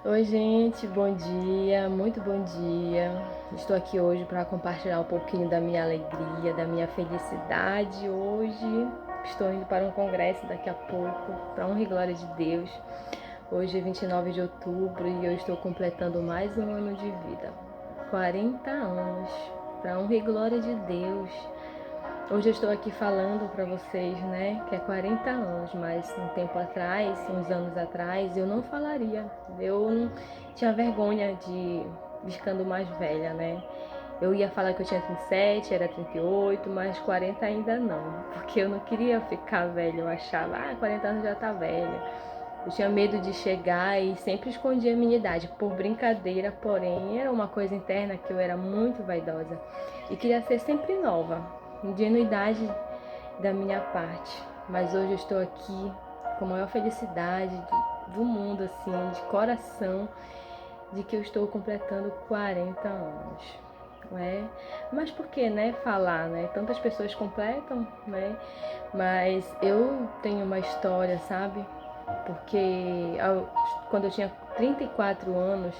Oi, gente, bom dia, muito bom dia. Estou aqui hoje para compartilhar um pouquinho da minha alegria, da minha felicidade. Hoje estou indo para um congresso daqui a pouco, para honra e glória de Deus. Hoje é 29 de outubro e eu estou completando mais um ano de vida. 40 anos, para honra e glória de Deus. Hoje eu estou aqui falando para vocês, né, que é 40 anos, mas um tempo atrás, uns anos atrás, eu não falaria. Eu não tinha vergonha de ficando mais velha, né? Eu ia falar que eu tinha 37, era 38, mas 40 ainda não, porque eu não queria ficar velha. Eu achava, 40 anos já tá velha. Eu tinha medo de chegar e sempre escondia a minha idade, por brincadeira, porém era uma coisa interna que eu era muito vaidosa e queria ser sempre nova, ingenuidade da minha parte. Mas hoje eu estou aqui com a maior felicidade do mundo, assim, de coração, de que eu estou completando 40 anos. É, mas por que, né, falar, né? Tantas pessoas completam, né? Mas eu tenho uma história, sabe? Porque quando eu tinha 34 anos,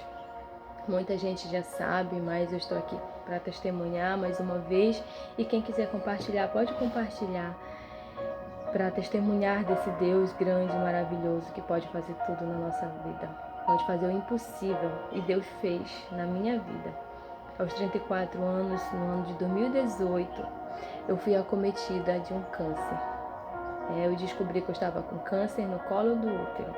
muita gente já sabe, mas eu estou aqui para testemunhar mais uma vez. E quem quiser compartilhar, pode compartilhar, para testemunhar desse Deus grande, maravilhoso, que pode fazer tudo na nossa vida. Pode fazer o impossível, e Deus fez na minha vida. Aos 34 anos, no ano de 2018, eu fui acometida de um câncer. Eu descobri que eu estava com câncer no colo do útero.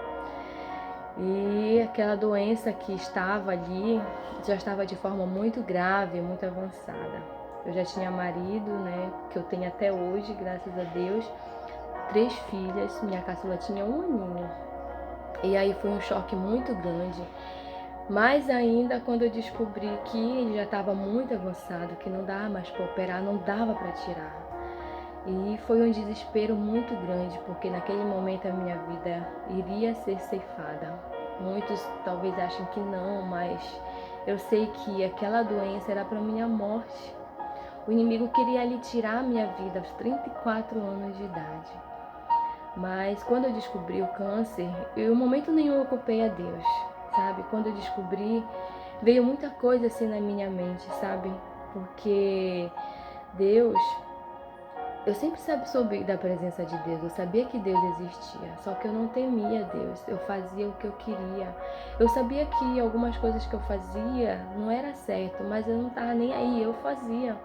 E aquela doença que estava ali já estava de forma muito grave, muito avançada. Eu já tinha marido, né, que eu tenho até hoje, graças a Deus, 3 filhas, minha caçula tinha 1 aninho. E aí foi um choque muito grande. Mais ainda quando eu descobri que ele já estava muito avançado, que não dava mais para operar, não dava para tirar. E foi um desespero muito grande, porque naquele momento a minha vida iria ser ceifada. Muitos talvez achem que não, mas eu sei que aquela doença era para minha morte. O inimigo queria ali tirar a minha vida aos 34 anos de idade. Mas quando eu descobri o câncer, eu em momento nenhum eu culpei a Deus, sabe? Quando eu descobri, veio muita coisa assim na minha mente, sabe? Porque Deus, eu sempre soube da presença de Deus, eu sabia que Deus existia, só que eu não temia Deus, eu fazia o que eu queria. Eu sabia que algumas coisas que eu fazia não era certo, mas eu não estava nem aí, eu fazia.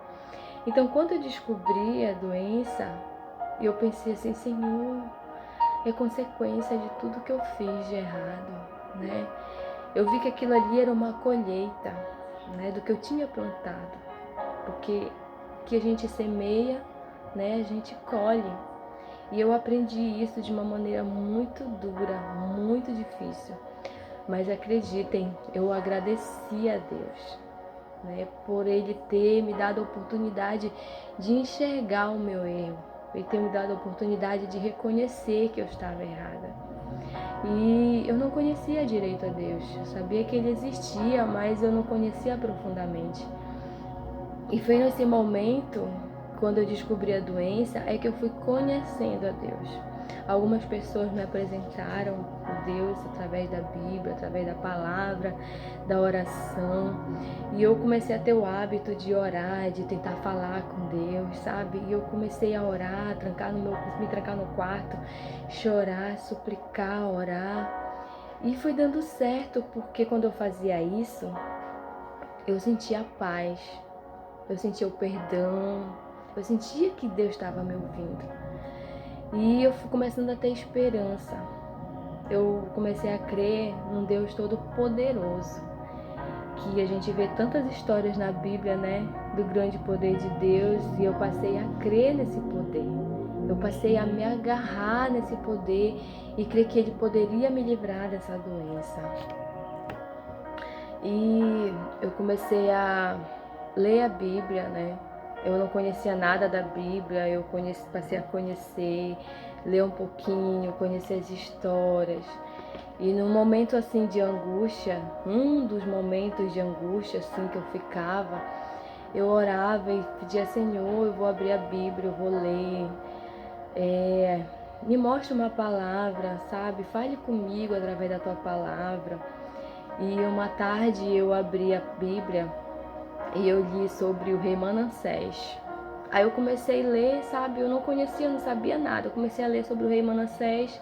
Então quando eu descobri a doença, eu pensei assim, Senhor, é consequência de tudo que eu fiz de errado, né? Eu vi que aquilo ali era uma colheita, né, do que eu tinha plantado, porque que a gente semeia, né, a gente colhe. E eu aprendi isso de uma maneira muito dura, muito difícil. Mas acreditem, eu agradeci a Deus, né, por Ele ter me dado a oportunidade de enxergar o meu erro, Ele ter me dado a oportunidade de reconhecer que eu estava errada. E eu não conhecia direito a Deus, eu sabia que Ele existia, mas eu não conhecia profundamente. E foi nesse momento, quando eu descobri a doença, é que eu fui conhecendo a Deus. Algumas pessoas me apresentaram o Deus através da Bíblia, através da palavra, da oração. E eu comecei a ter o hábito de orar, de tentar falar com Deus, sabe? E eu comecei a orar, me trancar no quarto, chorar, suplicar, orar. E foi dando certo, porque quando eu fazia isso, eu sentia paz, eu sentia o perdão, eu sentia que Deus estava me ouvindo. E eu fui começando a ter esperança. Eu comecei a crer num Deus todo-poderoso, que a gente vê tantas histórias na Bíblia, né, do grande poder de Deus, e eu passei a crer nesse poder. Eu passei a me agarrar nesse poder e crer que Ele poderia me livrar dessa doença. E eu comecei a ler a Bíblia, né? Eu não conhecia nada da Bíblia, passei a conhecer, ler um pouquinho, conhecer as histórias. E num momento assim de angústia, um dos momentos de angústia assim que eu ficava, eu orava e pedia, Senhor, eu vou abrir a Bíblia, eu vou ler. Me mostre uma palavra, sabe? Fale comigo através da tua palavra. E uma tarde eu abri a Bíblia e eu li sobre o rei Manassés. Aí eu comecei a ler, sabe? Eu não conhecia, não sabia nada. Eu comecei a ler sobre o rei Manassés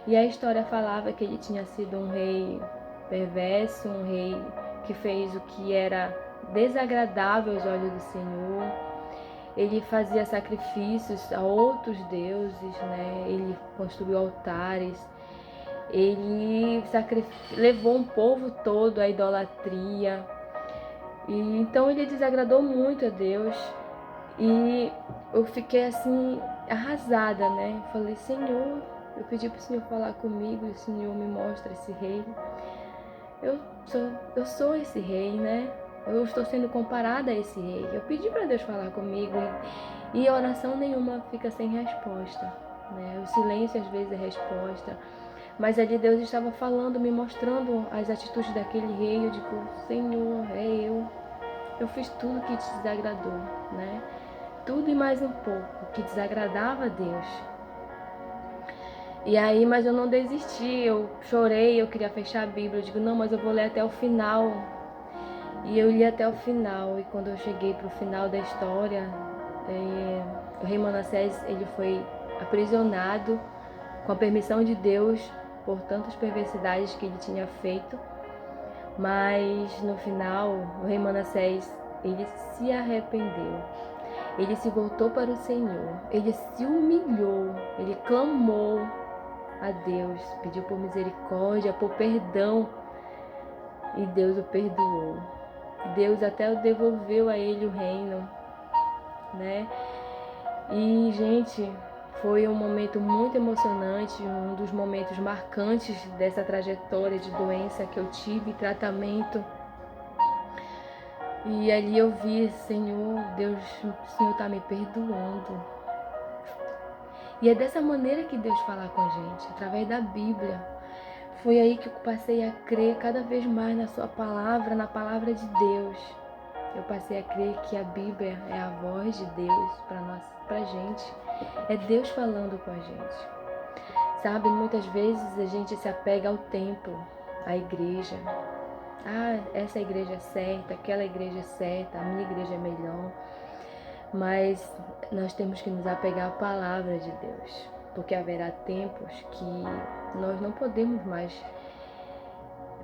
e a história falava que ele tinha sido um rei perverso, um rei que fez o que era desagradável aos olhos do Senhor. Ele fazia sacrifícios a outros deuses, né? Ele construiu altares. Ele levou um povo todo à idolatria. E então ele desagradou muito a Deus. E eu fiquei assim arrasada, né? Falei, Senhor, eu pedi para o Senhor falar comigo, e o Senhor me mostra esse rei. Eu sou esse rei, né? Eu estou sendo comparada a esse rei. Eu pedi para Deus falar comigo e oração nenhuma fica sem resposta, né? O silêncio às vezes é resposta. Mas ali Deus estava falando, me mostrando as atitudes daquele rei. Eu digo, Senhor, é eu. Eu fiz tudo que te desagradou, né? Tudo e mais um pouco que desagradava a Deus. E aí, mas eu não desisti, eu chorei, eu queria fechar a Bíblia. Eu digo, não, mas eu vou ler até o final. E eu li até o final. E quando eu cheguei para o final da história, o rei Manassés, ele foi aprisionado com a permissão de Deus por tantas perversidades que ele tinha feito. Mas no final, o rei Manassés, ele se arrependeu. Ele se voltou para o Senhor. Ele se humilhou. Ele clamou a Deus, pediu por misericórdia, por perdão. E Deus o perdoou. Deus até devolveu a ele o reino, né? E, gente, foi um momento muito emocionante, um dos momentos marcantes dessa trajetória de doença que eu tive, tratamento. E ali eu vi, Senhor, Deus, o Senhor está me perdoando. E é dessa maneira que Deus fala com a gente, através da Bíblia. Foi aí que eu passei a crer cada vez mais na sua palavra, na palavra de Deus. Eu passei a crer que a Bíblia é a voz de Deus para nós, pra gente. É Deus falando com a gente. Sabe, muitas vezes a gente se apega ao templo, à igreja. Ah, essa igreja é certa, aquela igreja é certa, a minha igreja é melhor. Mas nós temos que nos apegar à palavra de Deus, porque haverá tempos que nós não podemos mais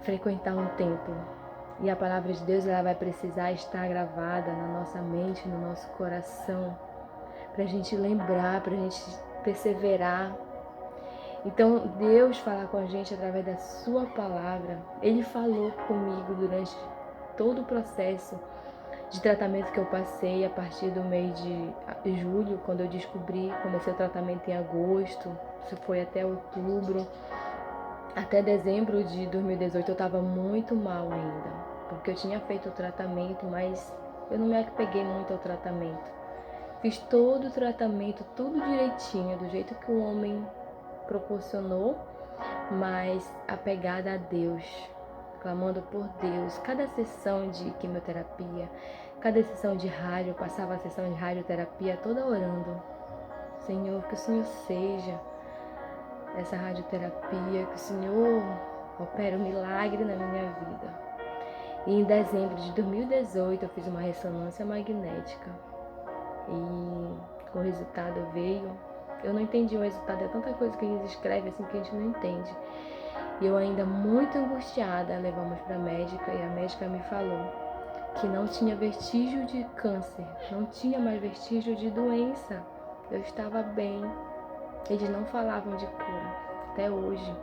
frequentar um templo. E a palavra de Deus, ela vai precisar estar gravada na nossa mente, no nosso coração, para a gente lembrar, para a gente perseverar. Então, Deus fala com a gente através da sua palavra. Ele falou comigo durante todo o processo de tratamento que eu passei a partir do mês de julho, quando eu descobri, comecei o tratamento em agosto, isso foi até outubro. Até dezembro de 2018 eu estava muito mal ainda, porque eu tinha feito o tratamento, mas eu não me apeguei muito ao tratamento. Fiz todo o tratamento, tudo direitinho, do jeito que o homem proporcionou, mas apegada a Deus, clamando por Deus. Cada sessão de quimioterapia, cada sessão de rádio, eu passava a sessão de radioterapia toda orando. Senhor, que o Senhor seja essa radioterapia, que o Senhor opere um milagre na minha vida. E em dezembro de 2018 eu fiz uma ressonância magnética e o resultado veio. Eu não entendi o resultado, é tanta coisa que eles escrevem assim que a gente não entende. E eu ainda muito angustiada, levamos para a médica e a médica me falou que não tinha vestígio de câncer, não tinha mais vestígio de doença. Eu estava bem. Eles não falavam de cura, até hoje.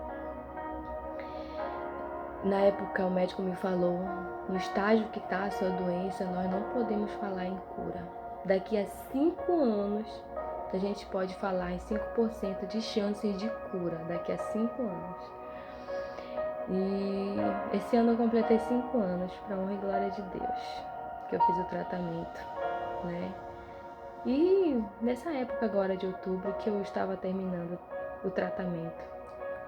Na época o médico me falou, no estágio que está a sua doença, nós não podemos falar em cura. Daqui a 5 anos, a gente pode falar em 5% de chances de cura, daqui a 5 anos. E esse ano eu completei 5 anos, para honra e glória de Deus, que eu fiz o tratamento, né? E nessa época agora de outubro que eu estava terminando o tratamento,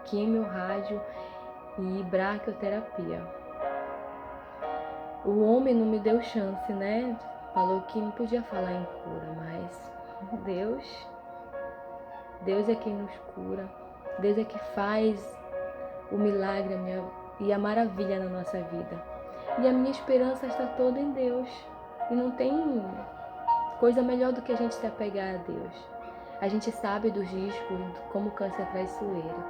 químio, rádio e braquioterapia. O homem não me deu chance, né? Falou que não podia falar em cura, mas Deus é quem nos cura. Deus é que faz o milagre e a maravilha na nossa vida. E a minha esperança está toda em Deus. E não tem coisa melhor do que a gente se apegar a Deus. A gente sabe dos riscos, como o câncer é traiçoeiro.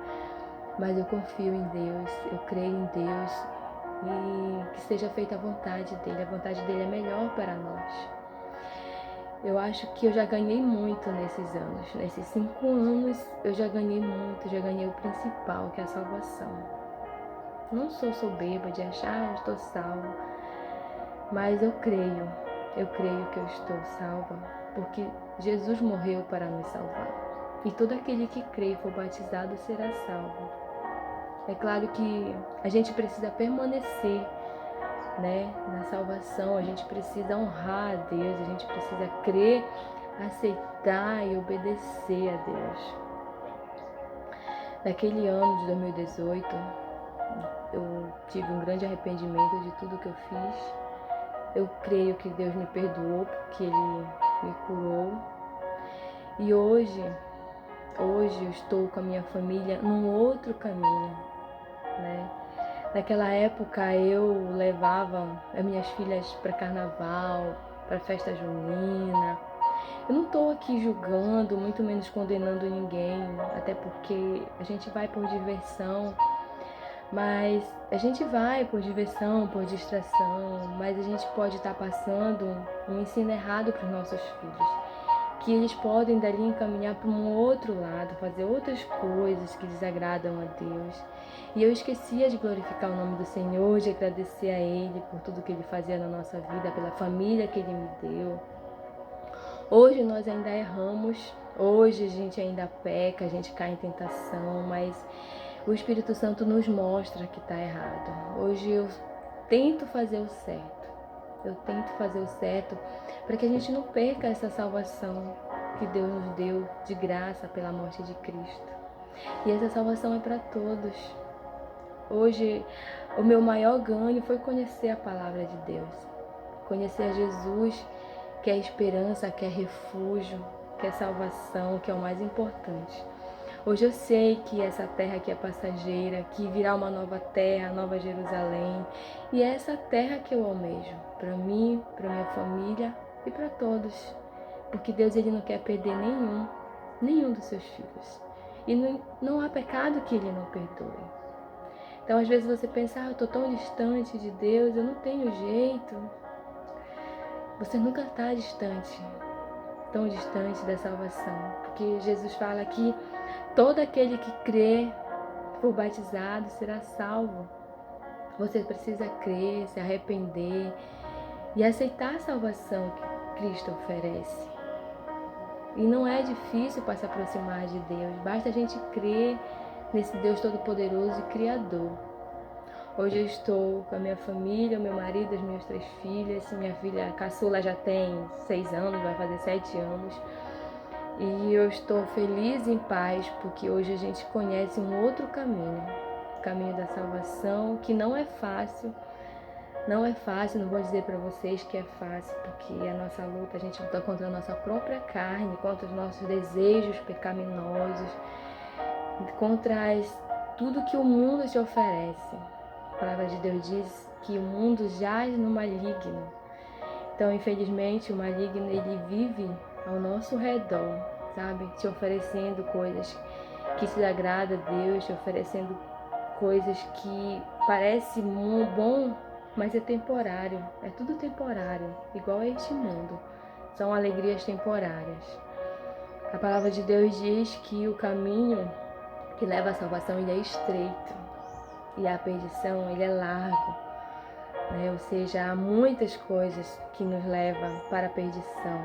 Mas eu confio em Deus, eu creio em Deus. E que seja feita a vontade dEle. A vontade dEle é melhor para nós. Eu acho que eu já ganhei muito nesses anos. Nesses 5 anos eu já ganhei muito. Já ganhei o principal, que é a salvação. Não sou soberba de achar eu estou salva. Mas eu creio que eu estou salva. Porque Jesus morreu para nos salvar. E todo aquele que crê e for batizado será salvo. É claro que a gente precisa permanecer, né, na salvação, a gente precisa honrar a Deus, a gente precisa crer, aceitar e obedecer a Deus. Naquele ano de 2018, eu tive um grande arrependimento de tudo que eu fiz. Eu creio que Deus me perdoou porque Ele me curou. E hoje eu estou com a minha família num outro caminho, né? Naquela época eu levava as minhas filhas para carnaval, para festa junina. Eu não estou aqui julgando, muito menos condenando ninguém, até porque a gente vai por diversão, mas a gente vai por diversão, por distração, mas a gente pode estar passando um ensino errado para os nossos filhos, que eles podem dali encaminhar para um outro lado, fazer outras coisas que desagradam a Deus. E eu esquecia de glorificar o nome do Senhor, de agradecer a Ele por tudo que Ele fazia na nossa vida, pela família que Ele me deu. Hoje nós ainda erramos, hoje a gente ainda peca, a gente cai em tentação, mas o Espírito Santo nos mostra que está errado. Hoje eu tento fazer o certo. Eu tento fazer o certo para que a gente não perca essa salvação que Deus nos deu de graça pela morte de Cristo. E essa salvação é para todos. Hoje, o meu maior ganho foi conhecer a palavra de Deus. Conhecer a Jesus, que é esperança, que é refúgio, que é salvação, que é o mais importante. Hoje eu sei que essa terra aqui é passageira, que virá uma nova terra, Nova Jerusalém. E é essa terra que eu almejo, para mim, para minha família e para todos. Porque Deus Ele não quer perder nenhum dos seus filhos. E não há pecado que Ele não perdoe. Então às vezes você pensa, eu estou tão distante de Deus, eu não tenho jeito. Você nunca está tão distante da salvação. Porque Jesus fala que todo aquele que crê, for batizado, será salvo. Você precisa crer, se arrepender e aceitar a salvação que Cristo oferece. E não é difícil para se aproximar de Deus, basta a gente crer nesse Deus Todo-Poderoso e Criador. Hoje eu estou com a minha família, o meu marido, as minhas 3 filhas. Minha filha caçula já tem 6 anos, vai fazer 7 anos. E eu estou feliz e em paz, porque hoje a gente conhece um outro caminho, o caminho da salvação, que não é fácil, não vou dizer para vocês que é fácil, porque a nossa luta, a gente luta contra a nossa própria carne, contra os nossos desejos pecaminosos, contra tudo que o mundo te oferece. A palavra de Deus diz que o mundo jaz no maligno. Então, infelizmente, o maligno, ele vive ao nosso redor, sabe? Te oferecendo coisas que se agrada a Deus, te oferecendo coisas que parecem bom, mas é temporário. É tudo temporário, igual a este mundo. São alegrias temporárias. A palavra de Deus diz que o caminho que leva à salvação, ele é estreito. E a perdição, ele é largo. Ou seja, há muitas coisas que nos levam para a perdição,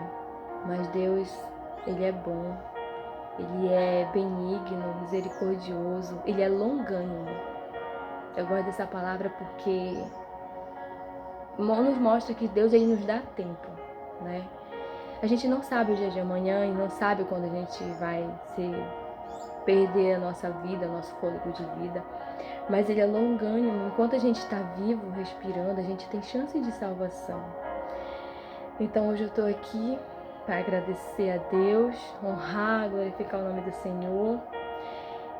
mas Deus, Ele é bom, Ele é benigno, misericordioso, Ele é longânimo. Eu gosto dessa palavra porque nos mostra que Deus, Ele nos dá tempo, né? A gente não sabe o dia de amanhã e não sabe quando a gente vai perder a nossa vida, nosso fôlego de vida. Mas Ele é longânimo. Enquanto a gente está vivo, respirando, a gente tem chance de salvação. Então hoje eu estou aqui para agradecer a Deus, honrar, glorificar o nome do Senhor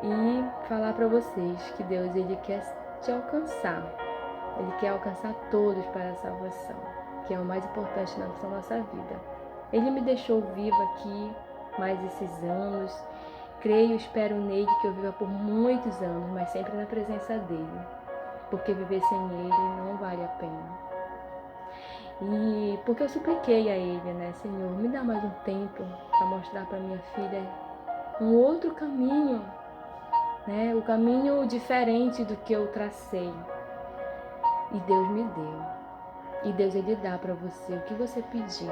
e falar para vocês que Deus, Ele quer te alcançar. Ele quer alcançar todos para a salvação, que é o mais importante na nossa vida. Ele me deixou viva aqui mais esses anos. Creio e espero nele que eu viva por muitos anos, mas sempre na presença dele, porque viver sem ele não vale a pena. E porque eu supliquei a ele, né, Senhor, me dá mais um tempo para mostrar para minha filha um outro caminho, né, o caminho diferente do que eu tracei. E Deus me deu. E Deus, ele dá para você o que você pedir.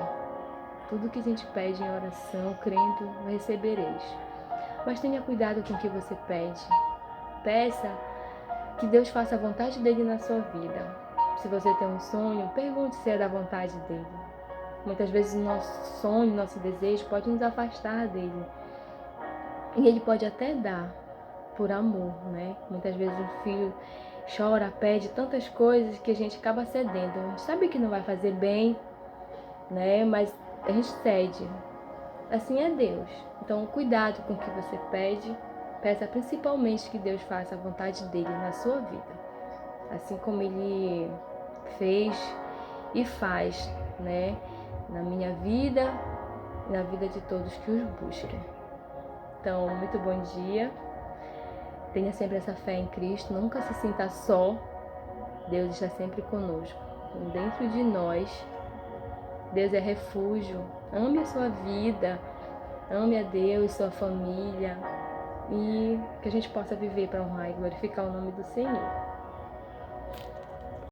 Tudo que a gente pede em oração, crendo, recebereis. Mas tenha cuidado com o que você pede. Peça que Deus faça a vontade dele na sua vida. Se você tem um sonho, pergunte se é da vontade dele. Muitas vezes o nosso sonho, nosso desejo pode nos afastar dele. E ele pode até dar por amor, né? Muitas vezes o filho chora, pede tantas coisas que a gente acaba cedendo. A gente sabe que não vai fazer bem, né? Mas a gente cede. Assim é Deus. Então, cuidado com o que você pede. Peça principalmente que Deus faça a vontade dele na sua vida. Assim como ele fez e faz, né? Na minha vida e na vida de todos que os busquem. Então, muito bom dia. Tenha sempre essa fé em Cristo. Nunca se sinta só. Deus está sempre conosco. Dentro de nós, Deus é refúgio. Ame a sua vida. Ame a Deus, sua família. E que a gente possa viver para honrar e glorificar o nome do Senhor.